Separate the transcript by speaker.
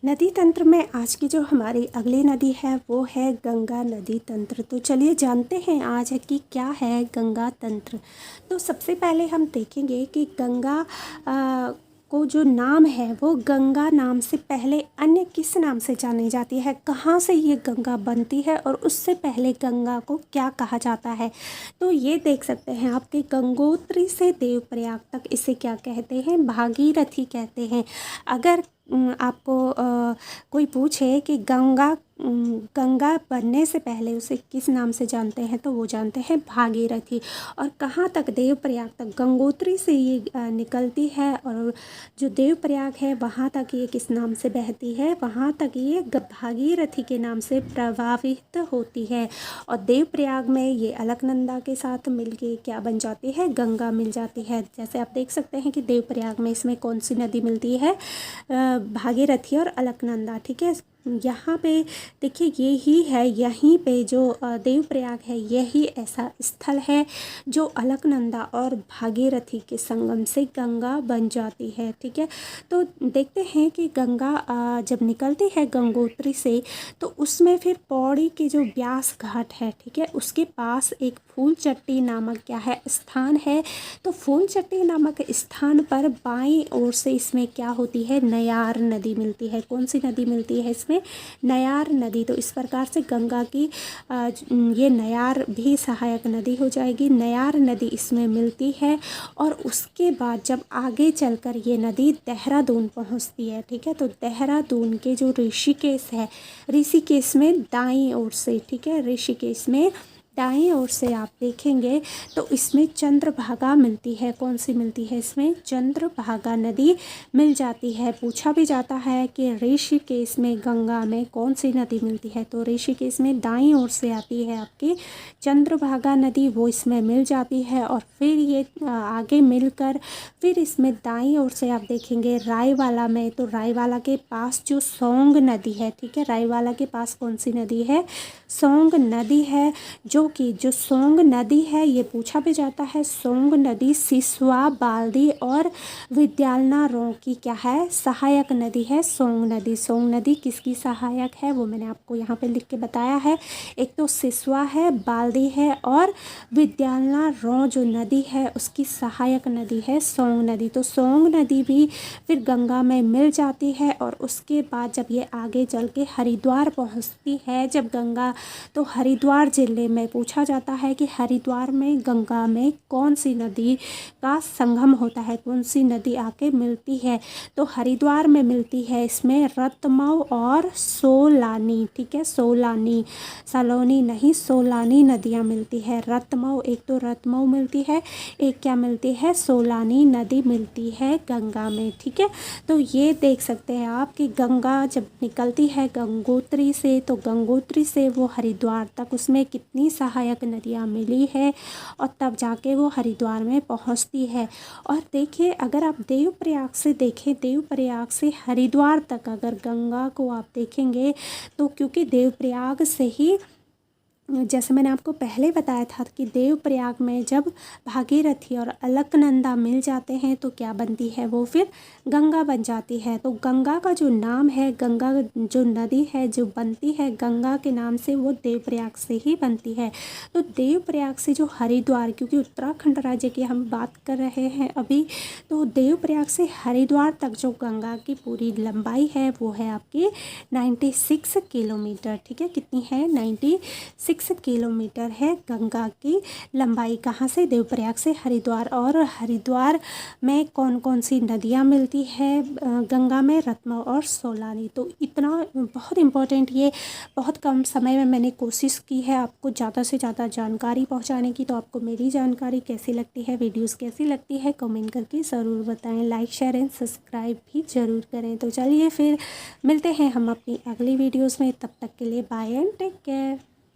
Speaker 1: नदी तंत्र में आज की जो हमारी अगली नदी है वो है गंगा नदी तंत्र। तो चलिए जानते हैं आज है कि क्या है गंगा तंत्र। तो सबसे पहले हम देखेंगे कि गंगा को जो नाम है वो गंगा नाम से पहले अन्य किस नाम से जानी जाती है, कहाँ से ये गंगा बनती है और उससे पहले गंगा को क्या कहा जाता है। तो ये देख सकते हैं आपके गंगोत्री से देवप्रयाग तक इसे क्या कहते हैं, भागीरथी कहते हैं। अगर आपको कोई पूछे कि गंगा बनने से पहले उसे किस नाम से जानते हैं तो वो जानते हैं भागीरथी। और कहाँ तक, देवप्रयाग तक। गंगोत्री से ये निकलती है और जो देवप्रयाग है वहाँ तक ये किस नाम से बहती है, वहाँ तक ये भागीरथी के नाम से प्रवाहित होती है। और देवप्रयाग में ये अलकनंदा के साथ मिलके क्या बन जाती है, गंगा मिल जाती है। जैसे आप देख सकते हैं कि देवप्रयाग में इसमें कौन सी नदी मिलती है, भागीरथी और अलकनंदा। ठीक है, यहाँ पे देखिए ये ही है, यहीं पे जो देवप्रयाग है यही ऐसा स्थल है जो अलकनंदा और भागीरथी के संगम से गंगा बन जाती है। ठीक है, तो देखते हैं कि गंगा जब निकलती है गंगोत्री से तो उसमें फिर पौड़ी के जो व्यास घाट है, ठीक है, उसके पास एक फूलचट्टी नामक क्या है, स्थान है। तो फूलचट्टी नामक स्थान पर बाईं ओर से इसमें क्या होती है, नयार नदी मिलती है। कौन सी नदी मिलती है इसमें, नयार नदी। तो इस प्रकार से गंगा की ये नयार भी सहायक नदी हो जाएगी। नयार नदी इसमें मिलती है और उसके बाद जब आगे चलकर ये नदी देहरादून पहुंचती है। ठीक है, तो देहरादून के जो ऋषिकेश है, ऋषिकेश में दाईं ओर से, ठीक है, ऋषिकेश में दाईं ओर से आप देखेंगे तो इसमें चंद्रभागा मिलती है। कौन सी मिलती है, इसमें चंद्रभागा नदी मिल जाती है। पूछा भी जाता है कि ऋषिकेश में गंगा में कौन सी नदी मिलती है, तो ऋषिकेश में दाईं ओर से आती है आपकी चंद्रभागा नदी, वो इसमें मिल जाती है। और फिर ये आगे मिलकर फिर इसमें दाईं ओर से आप देखेंगे रायवाला में, तो रायवाला के पास जो सोंग नदी है, ठीक है, रायवाला के पास कौन सी नदी है, सोंग नदी है। जो सोंग नदी है ये पूछा भी जाता है, सोंग नदी सिसवा, बाल्दी और विद्यालना रो की क्या है, सहायक नदी है सोंग नदी। सोंग नदी किसकी सहायक है वो मैंने आपको यहाँ पे लिख के बताया है। एक तो सिसवा है, बाल्दी है और विद्यालना रो जो नदी है उसकी सहायक नदी है सोंग नदी। तो सोंग नदी भी फिर गंगा में मिल जाती है और उसके बाद जब ये आगे चल के हरिद्वार पहुँचती है, जब गंगा, तो हरिद्वार जिले में पूछा जाता है कि हरिद्वार में गंगा में कौन सी नदी का संगम होता है, कौन सी नदी आके मिलती है। तो हरिद्वार में मिलती है इसमें रतमऊ और सोलानी। ठीक है, सोलानी, सलोनी नहीं, सोलानी नदियाँ मिलती है। रतमऊ, एक तो रतमऊ मिलती है, एक क्या मिलती है, सोलानी नदी मिलती है गंगा में। ठीक है, तो ये देख सकते हैं आप कि गंगा जब निकलती है गंगोत्री से, तो गंगोत्री से वो हरिद्वार तक उसमें कितनी सहायक नदियाँ मिली है और तब जाके वो हरिद्वार में पहुंचती है। और देखिए अगर आप देवप्रयाग से देखें, देवप्रयाग से हरिद्वार तक अगर गंगा को आप देखेंगे तो क्योंकि देवप्रयाग से ही, जैसे मैंने आपको पहले बताया था कि देवप्रयाग में जब भागीरथी और अलकनंदा मिल जाते हैं तो क्या बनती है, वो फिर गंगा बन जाती है। तो गंगा का जो नाम है, गंगा जो नदी है जो बनती है गंगा के नाम से, वो देवप्रयाग से ही बनती है। तो देवप्रयाग से जो हरिद्वार, क्योंकि उत्तराखंड राज्य की हम बात कर रहे हैं अभी, तो देवप्रयाग से हरिद्वार तक जो गंगा की पूरी लंबाई है वो है आपकी 96 किलोमीटर। ठीक है, कितनी है, 96 किलोमीटर है गंगा की लंबाई। कहाँ से, देवप्रयाग से हरिद्वार। और हरिद्वार में कौन कौन सी नदियाँ मिलती है गंगा में, रतमऊ और सोलानी। तो इतना बहुत इम्पोर्टेंट, ये बहुत कम समय में मैंने कोशिश की है आपको ज़्यादा से ज़्यादा जानकारी पहुँचाने की। तो आपको मेरी जानकारी कैसी लगती है, वीडियोज़ कैसी लगती है, कमेंट करके ज़रूर बताएं। लाइक शेयर एंड सब्सक्राइब भी ज़रूर करें। तो चलिए फिर मिलते हैं हम अपनी अगली वीडियोज़ में, तब तक के लिए बाय एंड टेक केयर।